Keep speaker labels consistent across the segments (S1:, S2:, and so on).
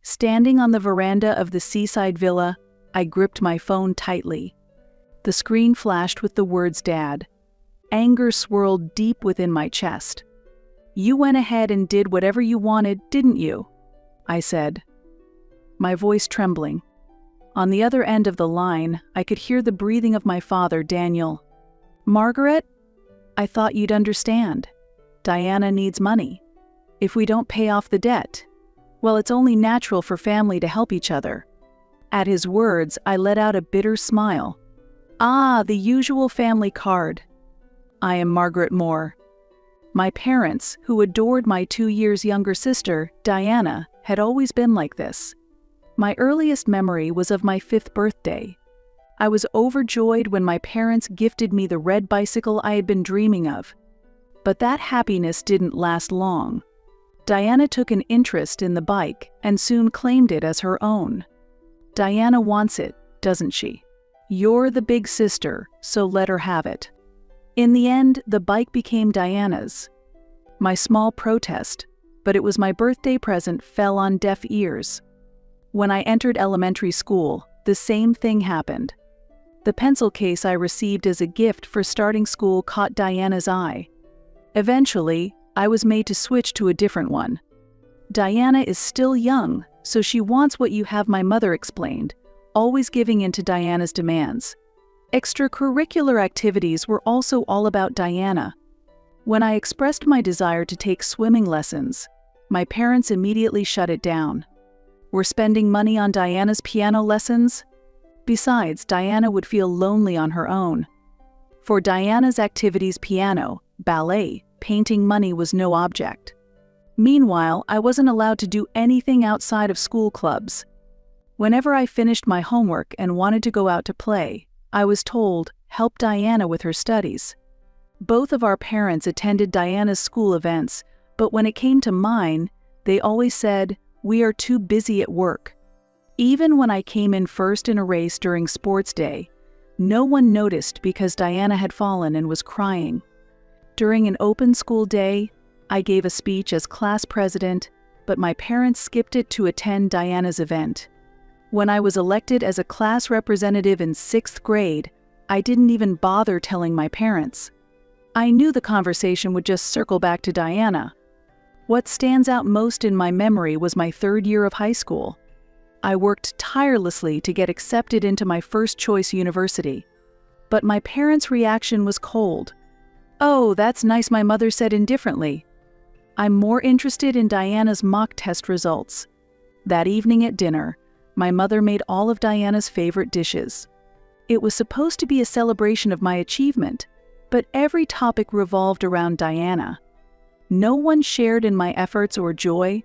S1: Standing on the veranda of the Seaside villa, I gripped my phone tightly. The screen flashed with the words "Dad." Anger swirled deep within my chest. "You went ahead and did whatever you wanted, didn't you?" I said, my voice trembling. On the other end of the line, I could hear the breathing of my father, Daniel. "Margaret, I thought you'd understand. Diana needs money. If we don't pay off the debt, well, it's only natural for family to help each other." At his words, I let out a bitter smile. Ah, the usual family card. I am Margaret Moore. My parents, who adored my 2 years younger sister, Diana, had always been like this. My earliest memory was of my 5th birthday. I was overjoyed when my parents gifted me the red bicycle I had been dreaming of. But that happiness didn't last long. Diana took an interest in the bike and soon claimed it as her own. Diana wants it, doesn't she? You're the big sister, so let her have it. In the end, the bike became Diana's. My small protest, but it was my birthday present, fell on deaf ears. When I entered elementary school, the same thing happened. The pencil case I received as a gift for starting school caught Diana's eye. Eventually, I was made to switch to a different one. "Diana is still young, so she wants what you have," my mother explained, always giving in to Diana's demands. Extracurricular activities were also all about Diana. When I expressed my desire to take swimming lessons, my parents immediately shut it down. We're spending money on Diana's piano lessons? Besides, Diana would feel lonely on her own. For Diana's activities, piano, ballet, painting, money was no object. Meanwhile, I wasn't allowed to do anything outside of school clubs. Whenever I finished my homework and wanted to go out to play, I was told, "Help Diana with her studies." Both of our parents attended Diana's school events, but when it came to mine, they always said, "We are too busy at work." Even when I came in first in a race during sports day, no one noticed because Diana had fallen and was crying. During an open school day, I gave a speech as class president, but my parents skipped it to attend Diana's event. When I was elected as a class representative in 6th grade, I didn't even bother telling my parents. I knew the conversation would just circle back to Diana. What stands out most in my memory was my 3rd year of high school. I worked tirelessly to get accepted into my first-choice university. But my parents' reaction was cold. "Oh, that's nice," my mother said indifferently. "I'm more interested in Diana's mock test results." That evening at dinner, my mother made all of Diana's favorite dishes. It was supposed to be a celebration of my achievement, but every topic revolved around Diana. No one shared in my efforts or joy.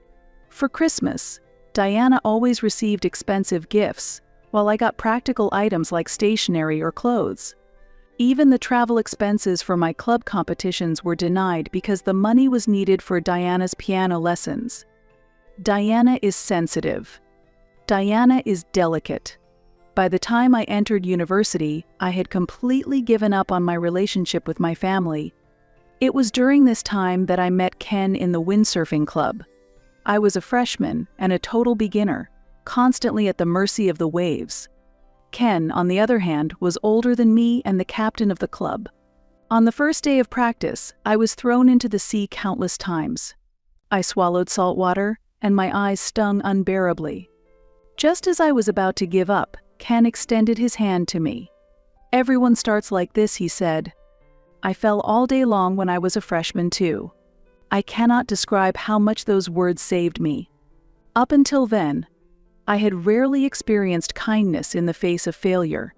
S1: For Christmas, Diana always received expensive gifts, while I got practical items like stationery or clothes. Even the travel expenses for my club competitions were denied because the money was needed for Diana's piano lessons. Diana is sensitive. Diana is delicate. By the time I entered university, I had completely given up on my relationship with my family. It was during this time that I met Ken in the windsurfing club. I was a freshman and a total beginner, constantly at the mercy of the waves. Ken, on the other hand, was older than me and the captain of the club. On the first day of practice, I was thrown into the sea countless times. I swallowed salt water, and my eyes stung unbearably. Just as I was about to give up, Ken extended his hand to me. "Everyone starts like this," he said. I fell all day long when I was a freshman too. I cannot describe how much those words saved me. Up until then, I had rarely experienced kindness in the face of failure.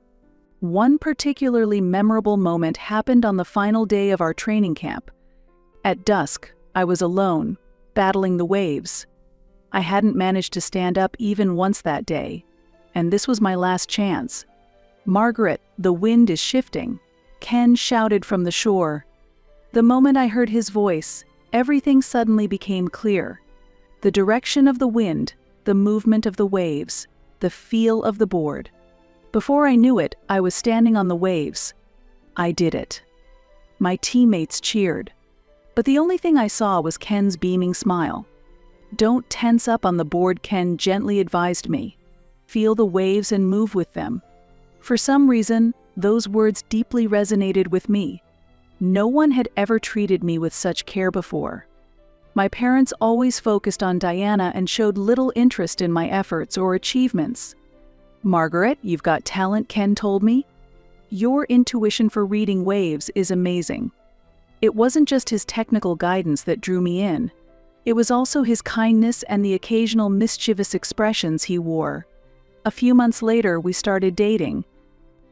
S1: One particularly memorable moment happened on the final day of our training camp. At dusk, I was alone, battling the waves. I hadn't managed to stand up even once that day, and this was my last chance. "Margaret, the wind is shifting," Ken shouted from the shore. The moment I heard his voice, everything suddenly became clear. The direction of the wind, the movement of the waves, the feel of the board. Before I knew it, I was standing on the waves. I did it. My teammates cheered. But the only thing I saw was Ken's beaming smile. Don't tense up on the board, Ken gently advised me. Feel the waves and move with them. For some reason, those words deeply resonated with me. No one had ever treated me with such care before. My parents always focused on Diana and showed little interest in my efforts or achievements. Margaret, you've got talent, Ken told me. Your intuition for reading waves is amazing. It wasn't just his technical guidance that drew me in. It was also his kindness and the occasional mischievous expressions he wore. A few months later, we started dating.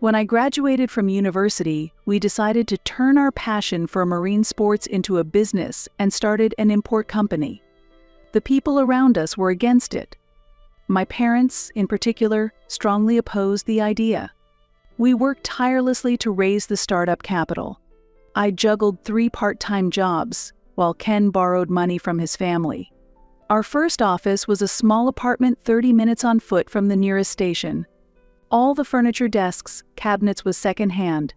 S1: When I graduated from university, we decided to turn our passion for marine sports into a business and started an import company. The people around us were against it. My parents, in particular, strongly opposed the idea. We worked tirelessly to raise the startup capital. I juggled 3 part-time jobs, while Ken borrowed money from his family. Our first office was a small apartment 30 minutes on foot from the nearest station. All the furniture, desks, cabinets was second-hand.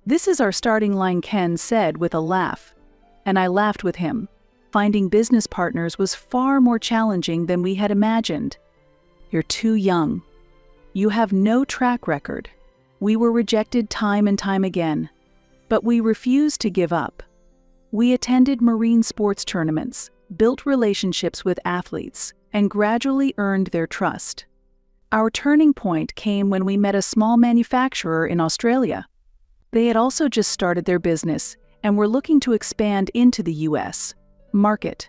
S1: "This is our starting line," Ken said with a laugh. And I laughed with him. Finding business partners was far more challenging than we had imagined. "You're too young. You have no track record." We were rejected time and time again. But we refused to give up. We attended marine sports tournaments, built relationships with athletes, and gradually earned their trust. Our turning point came when we met a small manufacturer in Australia. They had also just started their business and were looking to expand into the US market.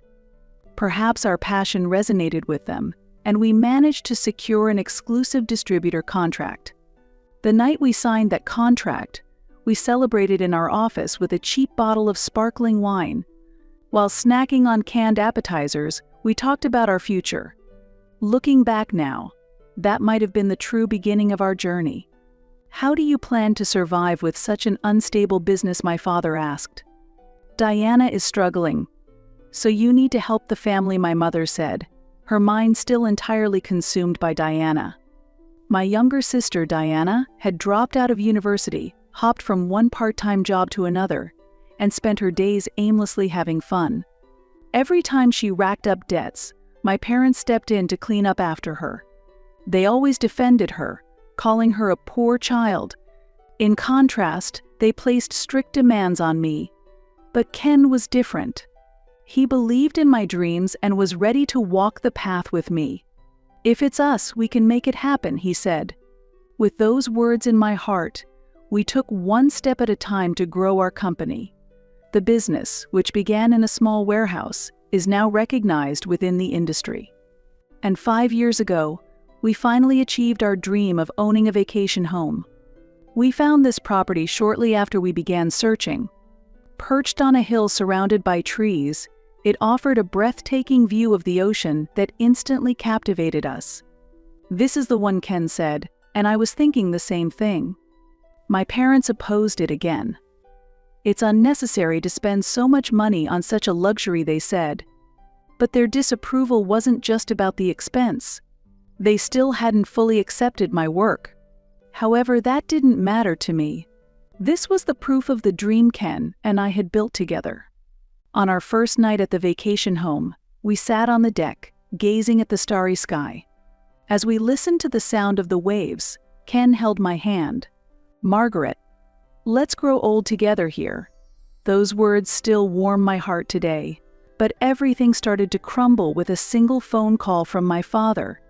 S1: Perhaps our passion resonated with them, and we managed to secure an exclusive distributor contract. The night we signed that contract, we celebrated in our office with a cheap bottle of sparkling wine. While snacking on canned appetizers, we talked about our future. Looking back now, that might have been the true beginning of our journey. "How do you plan to survive with such an unstable business?" my father asked. "Diana is struggling. So you need to help the family," my mother said, her mind still entirely consumed by Diana. My younger sister, Diana, had dropped out of university, hopped from one part-time job to another, and spent her days aimlessly having fun. Every time she racked up debts, my parents stepped in to clean up after her. They always defended her, calling her a poor child. In contrast, they placed strict demands on me. But Ken was different. He believed in my dreams and was ready to walk the path with me. "If it's us, we can make it happen," he said. With those words in my heart, we took one step at a time to grow our company. The business, which began in a small warehouse, is now recognized within the industry. And 5 years ago, we finally achieved our dream of owning a vacation home. We found this property shortly after we began searching. Perched on a hill surrounded by trees, it offered a breathtaking view of the ocean that instantly captivated us. "This is the one," Ken said, and I was thinking the same thing. My parents opposed it again. "It's unnecessary to spend so much money on such a luxury," they said. But their disapproval wasn't just about the expense. They still hadn't fully accepted my work. However, that didn't matter to me. This was the proof of the dream Ken and I had built together. On our first night at the vacation home, we sat on the deck, gazing at the starry sky. As we listened to the sound of the waves, Ken held my hand. "Margaret, let's grow old together here." Those words still warm my heart today, but everything started to crumble with a single phone call from my father.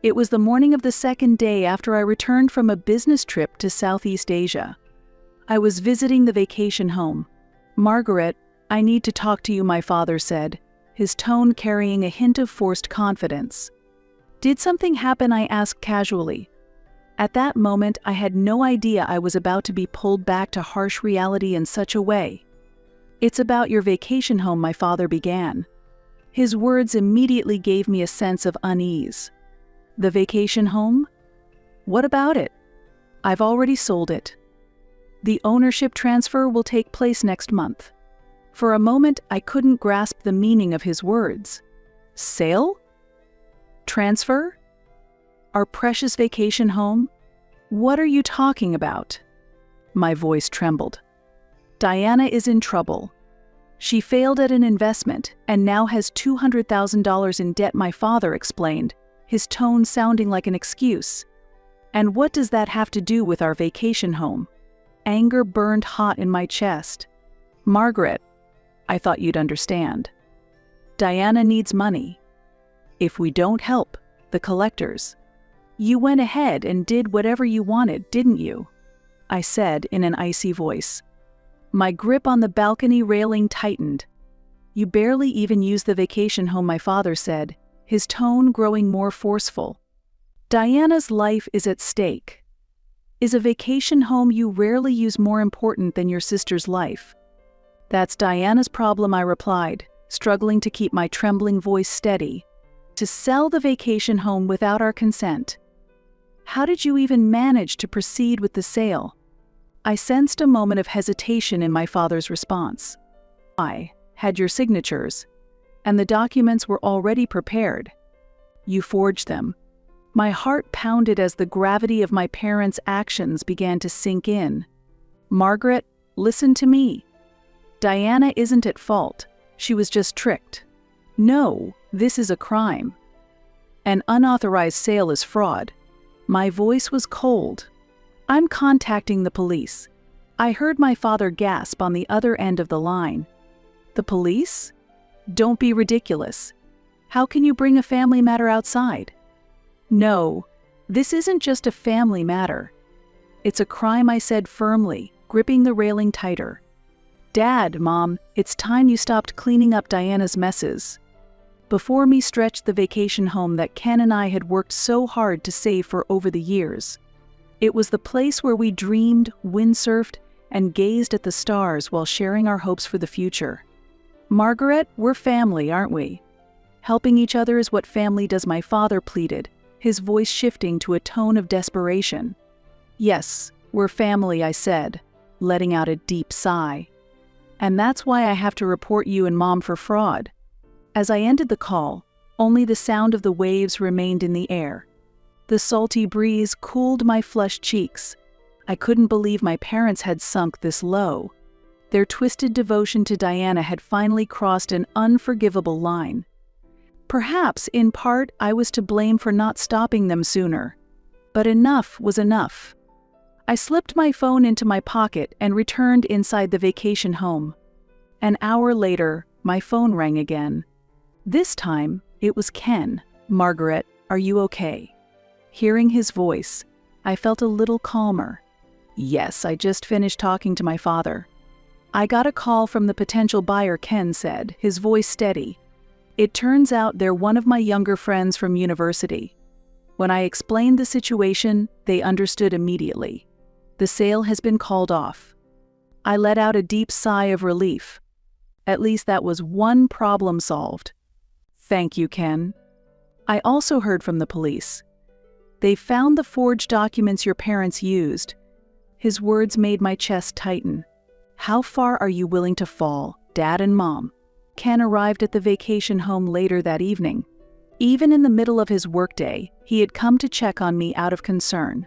S1: It was the morning of the second day after I returned from a business trip to Southeast Asia. I was visiting the vacation home. "Margaret, I need to talk to you," my father said, his tone carrying a hint of forced confidence. "Did something happen?" I asked casually. At that moment, I had no idea I was about to be pulled back to harsh reality in such a way. "It's about your vacation home," my father began. His words immediately gave me a sense of unease. "The vacation home? What about it?" "I've already sold it. The ownership transfer will take place next month." For a moment, I couldn't grasp the meaning of his words. "Sale? Transfer? Our precious vacation home? What are you talking about?" My voice trembled. "Diana is in trouble. She failed at an investment and now has $200,000 in debt, my father explained, his tone sounding like an excuse. And what does that have to do with our vacation home? Anger burned hot in my chest. Margaret, I thought you'd understand. Diana needs money. If we don't help the collectors, you went ahead and did whatever you wanted, didn't you? I said in an icy voice. My grip on the balcony railing tightened. You barely even used the vacation home, my father said, his tone growing more forceful. Diana's life is at stake. Is a vacation home you rarely use more important than your sister's life? That's Diana's problem, I replied, struggling to keep my trembling voice steady. To sell the vacation home without our consent. How did you even manage to proceed with the sale? I sensed a moment of hesitation in my father's response. I had your signatures, and the documents were already prepared. You forged them. My heart pounded as the gravity of my parents' actions began to sink in. Margaret, listen to me. Diana isn't at fault. She was just tricked. No, this is a crime. An unauthorized sale is fraud. My voice was cold. I'm contacting the police. I heard my father gasp on the other end of the line. The police? Don't be ridiculous. How can you bring a family matter outside? No, this isn't just a family matter. It's a crime, I said firmly, gripping the railing tighter. Dad, Mom, it's time you stopped cleaning up Diana's messes. Before me stretched the vacation home that Ken and I had worked so hard to save for over the years. It was the place where we dreamed, windsurfed, and gazed at the stars while sharing our hopes for the future. Margaret, we're family, aren't we? Helping each other is what family does, my father pleaded, his voice shifting to a tone of desperation. Yes, we're family, I said, letting out a deep sigh. And that's why I have to report you and Mom for fraud. As I ended the call, only the sound of the waves remained in the air. The salty breeze cooled my flushed cheeks. I couldn't believe my parents had sunk this low. Their twisted devotion to Diana had finally crossed an unforgivable line. Perhaps, in part, I was to blame for not stopping them sooner. But enough was enough. I slipped my phone into my pocket and returned inside the vacation home. An hour later, my phone rang again. This time, it was Ken. Margaret, are you okay? Hearing his voice, I felt a little calmer. Yes, I just finished talking to my father. I got a call from the potential buyer, Ken said, his voice steady. It turns out they're one of my younger friends from university. When I explained the situation, they understood immediately. The sale has been called off. I let out a deep sigh of relief. At least that was one problem solved. Thank you, Ken. I also heard from the police. They found the forged documents your parents used. His words made my chest tighten. How far are you willing to fall, Dad and Mom? Ken arrived at the vacation home later that evening. Even in the middle of his workday, he had come to check on me out of concern.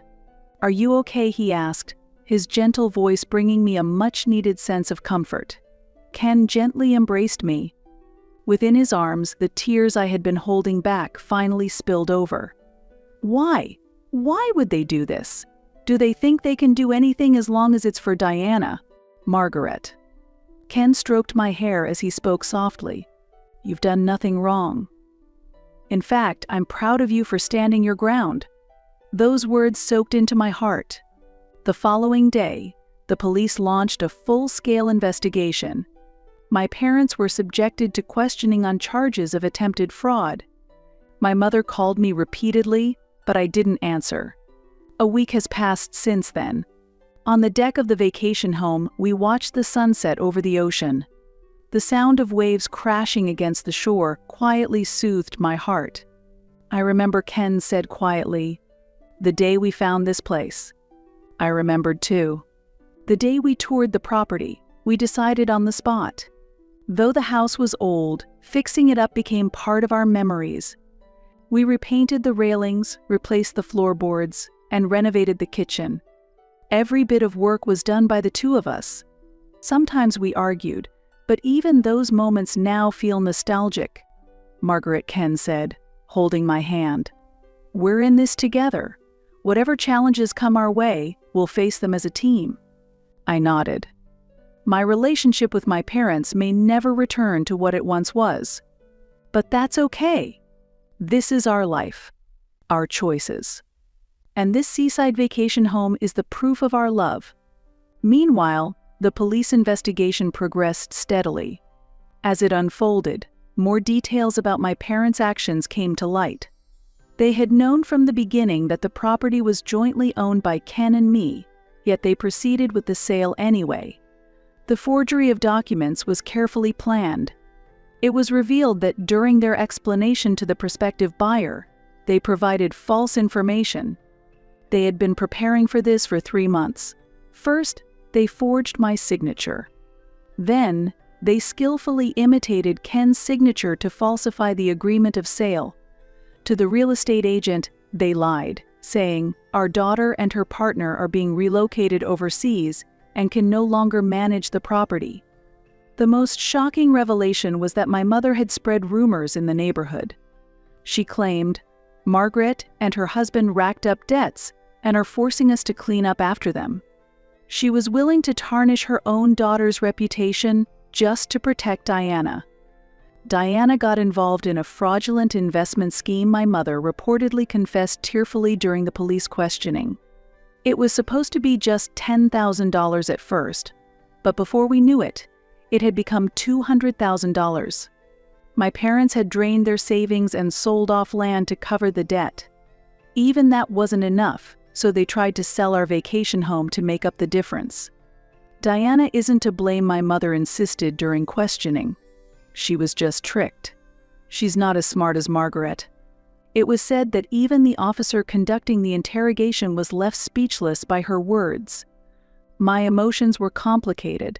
S1: Are you okay? He asked, his gentle voice bringing me a much-needed sense of comfort. Ken gently embraced me. Within his arms, the tears I had been holding back finally spilled over. Why? Why would they do this? Do they think they can do anything as long as it's for Diana? Margaret. Ken stroked my hair as he spoke softly. You've done nothing wrong. In fact, I'm proud of you for standing your ground. Those words soaked into my heart. The following day, the police launched a full-scale investigation. My parents were subjected to questioning on charges of attempted fraud. My mother called me repeatedly, but I didn't answer. A week has passed since then. On the deck of the vacation home, we watched the sunset over the ocean. The sound of waves crashing against the shore quietly soothed my heart. I remember Ken said quietly, "The day we found this place." I remembered too. The day we toured the property, we decided on the spot. Though the house was old, fixing it up became part of our memories. We repainted the railings, replaced the floorboards, and renovated the kitchen. Every bit of work was done by the two of us. Sometimes we argued, But even those moments now feel nostalgic, Margaret Ken said, holding my hand. We're in this together. Whatever challenges come our way, we'll face them as a team. I nodded. My relationship with my parents may never return to what it once was. But that's okay. This is our life, our choices. And this seaside vacation home is the proof of our love. Meanwhile, the police investigation progressed steadily. As it unfolded, more details about my parents' actions came to light. They had known from the beginning that the property was jointly owned by Ken and me, yet they proceeded with the sale anyway. The forgery of documents was carefully planned. It was revealed that during their explanation to the prospective buyer, they provided false information. They had been preparing for this for 3 months. First, they forged my signature. Then, they skillfully imitated Ken's signature to falsify the agreement of sale. To the real estate agent, they lied, saying, "Our daughter and her partner are being relocated overseas and can no longer manage the property." The most shocking revelation was that my mother had spread rumors in the neighborhood. She claimed, "Margaret and her husband racked up debts and are forcing us to clean up after them." She was willing to tarnish her own daughter's reputation just to protect Diana. Diana got involved in a fraudulent investment scheme my mother reportedly confessed tearfully during the police questioning. It was supposed to be just $10,000 at first, but before we knew it, it had become $200,000. My parents had drained their savings and sold off land to cover the debt. Even that wasn't enough, so they tried to sell our vacation home to make up the difference. Diana isn't to blame, my mother insisted during questioning. She was just tricked. She's not as smart as Margaret. It was said that even the officer conducting the interrogation was left speechless by her words. My emotions were complicated.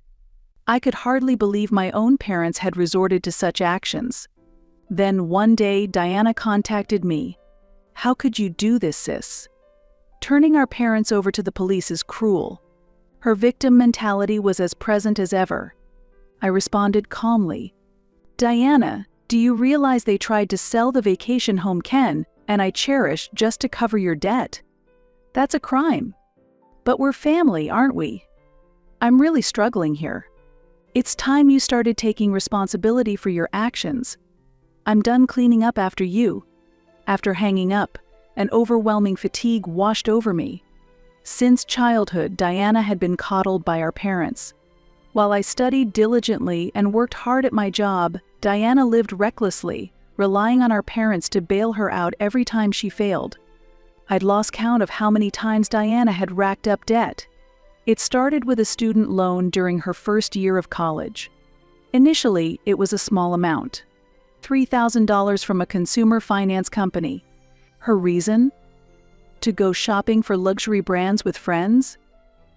S1: I could hardly believe my own parents had resorted to such actions. Then one day, Diana contacted me. "How could you do this, sis? Turning our parents over to the police is cruel." Her victim mentality was as present as ever. I responded calmly. "Diana, do you realize they tried to sell the vacation home Ken and I cherished just to cover your debt? That's a crime. But we're family, aren't we? I'm really struggling here. It's time you started taking responsibility for your actions. I'm done cleaning up after you." After hanging up, an overwhelming fatigue washed over me. Since childhood, Diana had been coddled by our parents. While I studied diligently and worked hard at my job, Diana lived recklessly, relying on our parents to bail her out every time she failed. I'd lost count of how many times Diana had racked up debt. It started with a student loan during her first year of college. Initially, it was a small amount, $3,000 from a consumer finance company. Her reason? To go shopping for luxury brands with friends?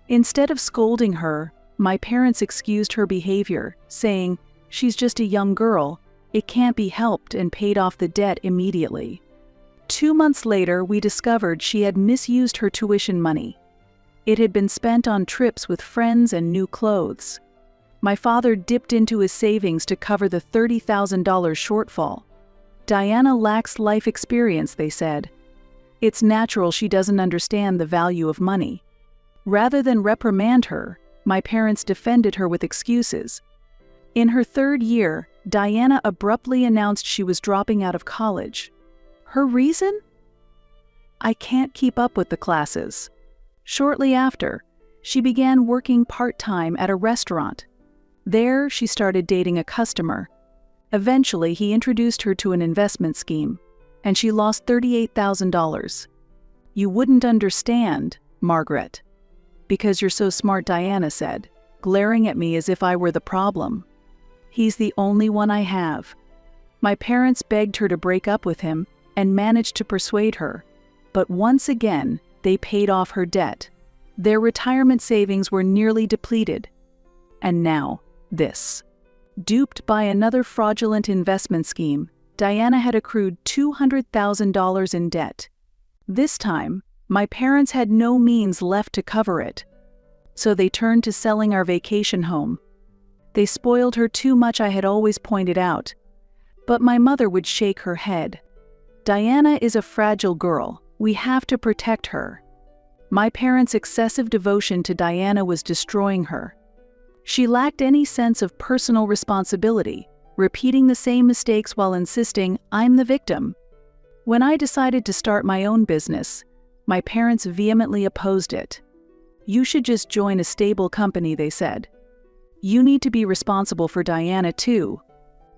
S1: Instead of scolding her, my parents excused her behavior, saying, "She's just a young girl, it can't be helped," and paid off the debt immediately. 2 months later, we discovered she had misused her tuition money. It had been spent on trips with friends and new clothes. My father dipped into his savings to cover the $30,000 shortfall. Diana lacks life experience, they said. It's natural she doesn't understand the value of money. Rather than reprimand her, my parents defended her with excuses. In her 3rd year, Diana abruptly announced she was dropping out of college. Her reason? "I can't keep up with the classes." Shortly after, she began working part-time at a restaurant. There, she started dating a customer. Eventually, he introduced her to an investment scheme, and she lost $38,000. "You wouldn't understand, Margaret." "Because you're so smart," Diana said, glaring at me as if I were the problem. "He's the only one I have." My parents begged her to break up with him and managed to persuade her, but once again, they paid off her debt. Their retirement savings were nearly depleted. And now, this. Duped by another fraudulent investment scheme, Diana had accrued $200,000 in debt. This time, my parents had no means left to cover it. So they turned to selling our vacation home. They spoiled her too much, I had always pointed out. But my mother would shake her head. Diana is a fragile girl. We have to protect her. My parents' excessive devotion to Diana was destroying her. She lacked any sense of personal responsibility, repeating the same mistakes while insisting I'm the victim. When I decided to start my own business, my parents vehemently opposed it. You should just join a stable company, they said. You need to be responsible for Diana too.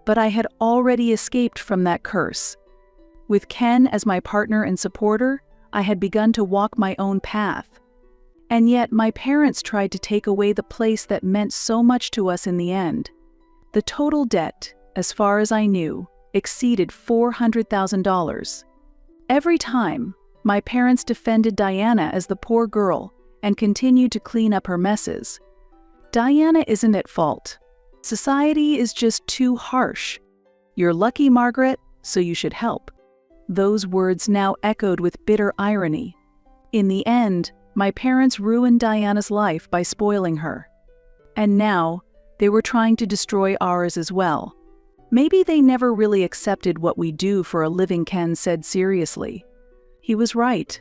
S1: But I had already escaped from that curse. With Ken as my partner and supporter, I had begun to walk my own path. And yet my parents tried to take away the place that meant so much to us in the end. The total debt, as far as I knew, exceeded $400,000. Every time, my parents defended Diana as the poor girl and continued to clean up her messes. Diana isn't at fault. Society is just too harsh. You're lucky, Margaret, so you should help. Those words now echoed with bitter irony. In the end, my parents ruined Diana's life by spoiling her. And now, they were trying to destroy ours as well. Maybe they never really accepted what we do for a living, Ken said seriously. He was right.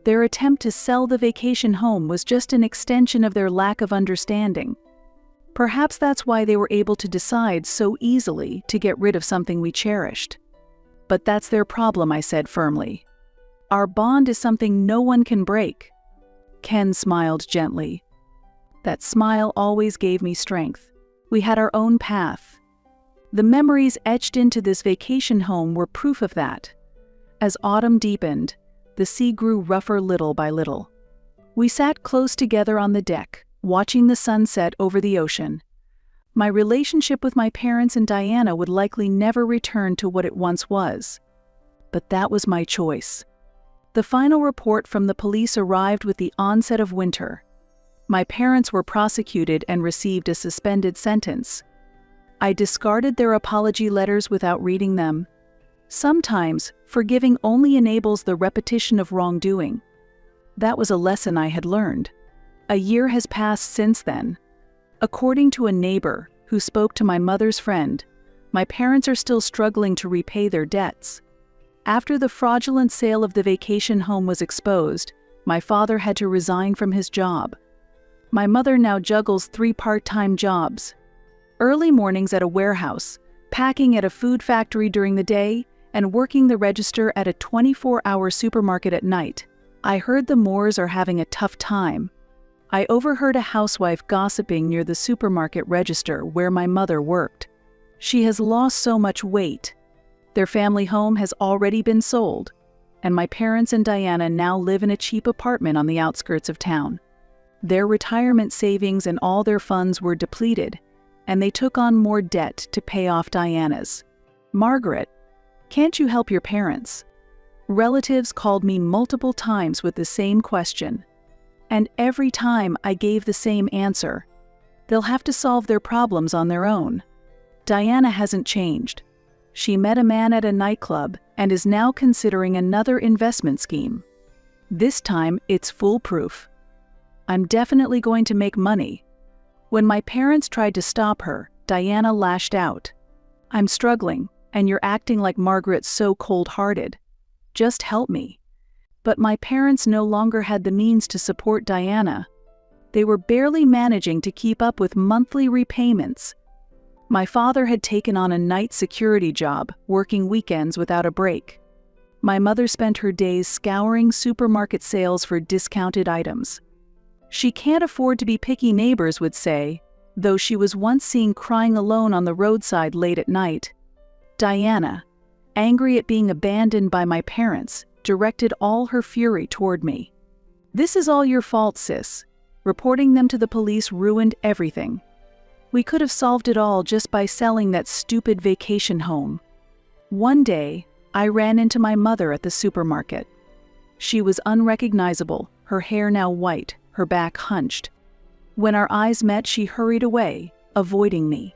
S1: Their attempt to sell the vacation home was just an extension of their lack of understanding. Perhaps that's why they were able to decide so easily to get rid of something we cherished. But that's their problem, I said firmly. Our bond is something no one can break. Ken smiled gently. That smile always gave me strength. We had our own path. The memories etched into this vacation home were proof of that. As autumn deepened, the sea grew rougher little by little. We sat close together on the deck, watching the sunset over the ocean. My relationship with my parents and Diana would likely never return to what it once was. But that was my choice. The final report from the police arrived with the onset of winter. My parents were prosecuted and received a suspended sentence. I discarded their apology letters without reading them. Sometimes, forgiving only enables the repetition of wrongdoing. That was a lesson I had learned. A year has passed since then. According to a neighbor who spoke to my mother's friend, my parents are still struggling to repay their debts. After the fraudulent sale of the vacation home was exposed, my father had to resign from his job. My mother now juggles 3 part-time jobs. Early mornings at a warehouse, packing at a food factory during the day, and working the register at a 24-hour supermarket at night. I heard the Moores are having a tough time. I overheard a housewife gossiping near the supermarket register where my mother worked. She has lost so much weight. Their family home has already been sold, and my parents and Diana now live in a cheap apartment on the outskirts of town. Their retirement savings and all their funds were depleted, and they took on more debt to pay off Diana's. Margaret, can't you help your parents? Relatives called me multiple times with the same question. And every time I gave the same answer. They'll have to solve their problems on their own. Diana hasn't changed. She met a man at a nightclub and is now considering another investment scheme. This time, it's foolproof. I'm definitely going to make money. When my parents tried to stop her, Diana lashed out. I'm struggling, and you're acting like Margaret's so cold-hearted. Just help me. But my parents no longer had the means to support Diana. They were barely managing to keep up with monthly repayments. My father had taken on a night security job, working weekends without a break. My mother spent her days scouring supermarket sales for discounted items. She can't afford to be picky, neighbors would say, though she was once seen crying alone on the roadside late at night. Diana, angry at being abandoned by my parents, directed all her fury toward me. This is all your fault, sis. Reporting them to the police ruined everything. We could have solved it all just by selling that stupid vacation home. One day, I ran into my mother at the supermarket. She was unrecognizable, her hair now white, her back hunched. When our eyes met, she hurried away, avoiding me.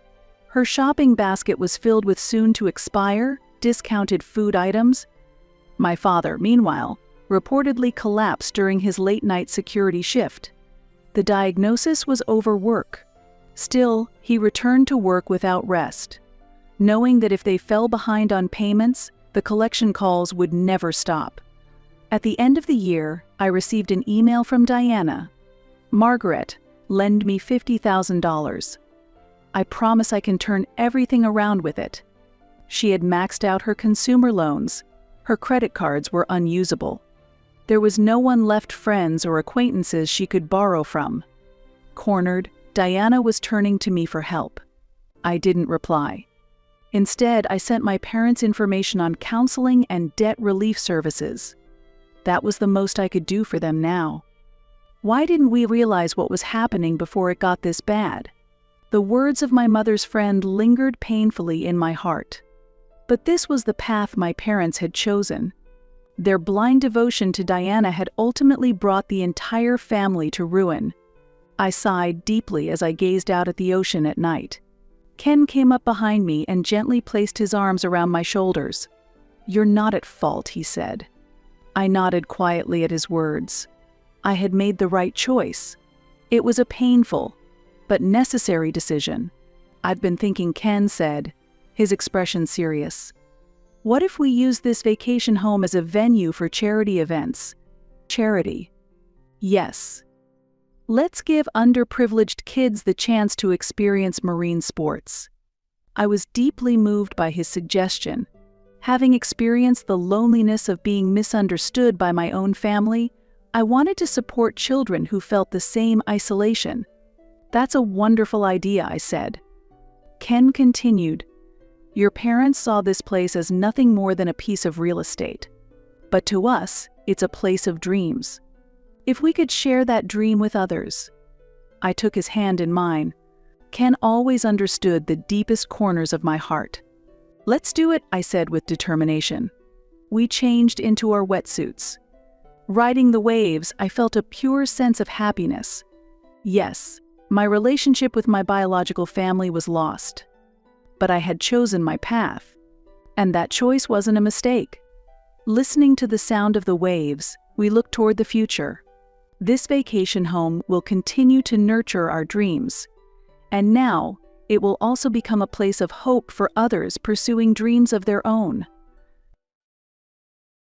S1: Her shopping basket was filled with soon-to-expire, discounted food items. My father, meanwhile, reportedly collapsed during his late-night security shift. The diagnosis was overwork. Still, he returned to work without rest, knowing that if they fell behind on payments, the collection calls would never stop. At the end of the year, I received an email from Diana. "Margaret, lend me $50,000. I promise I can turn everything around with it." She had maxed out her consumer loans. Her credit cards were unusable. There was no one left, friends or acquaintances she could borrow from. Cornered, Diana was turning to me for help. I didn't reply. Instead, I sent my parents information on counseling and debt relief services. That was the most I could do for them now. Why didn't we realize what was happening before it got this bad? The words of my mother's friend lingered painfully in my heart. But this was the path my parents had chosen. Their blind devotion to Diana had ultimately brought the entire family to ruin. I sighed deeply as I gazed out at the ocean at night. Ken came up behind me and gently placed his arms around my shoulders. "You're not at fault," he said. I nodded quietly at his words. I had made the right choice. It was a painful, but necessary decision. "I've been thinking," Ken said, his expression serious. "What if we use this vacation home as a venue for charity events?" Charity. Yes. Let's give underprivileged kids the chance to experience marine sports. I was deeply moved by his suggestion. Having experienced the loneliness of being misunderstood by my own family, I wanted to support children who felt the same isolation. "That's a wonderful idea," I said. Ken continued, "Your parents saw this place as nothing more than a piece of real estate. But to us, it's a place of dreams. If we could share that dream with others." I took his hand in mine. Ken always understood the deepest corners of my heart. "Let's do it," I said with determination. We changed into our wetsuits. Riding the waves, I felt a pure sense of happiness. Yes, my relationship with my biological family was lost. But I had chosen my path. And that choice wasn't a mistake. Listening to the sound of the waves, we looked toward the future. This vacation home will continue to nurture our dreams. And now, it will also become a place of hope for others pursuing dreams of their own.